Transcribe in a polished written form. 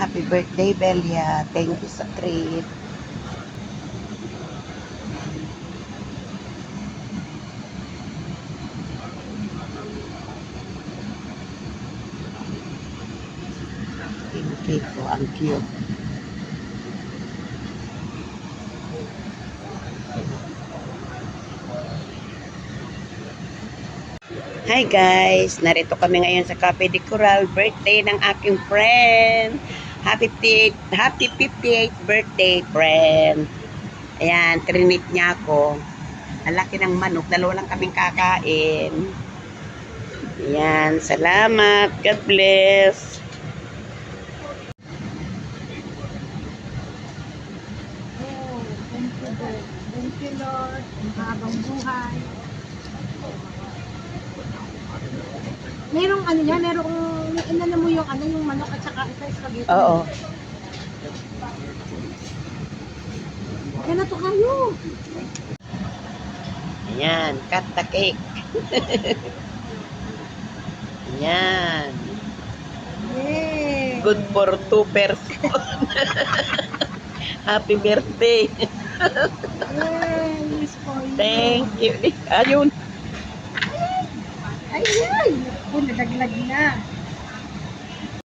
Happy birthday, Belia. Thank you sa treat. Yung cake ko, ang cute. Hi guys! Narito kami ngayon sa Cafe de Coral. Birthday ng aking friend. Happy 58th birthday, friend. Ayan, trinit niya ako. Ang laki ng manok. Dalawa lang kaming kakain. Ayan, salamat. God bless. Oh, thank you, Lord. Thank you, Lord. Ang habang buhay. Merong ano yan, merong inano mo yung ano, yung manok at saka ito spaghetti. Oo. Kaya na to kayo. Ayan, cut the cake. Ayan. Yay! Good for 2 person. Happy birthday. Yay! Miss for you. Thank you. Ayun. Ay, ay! Ako, nadaglag na.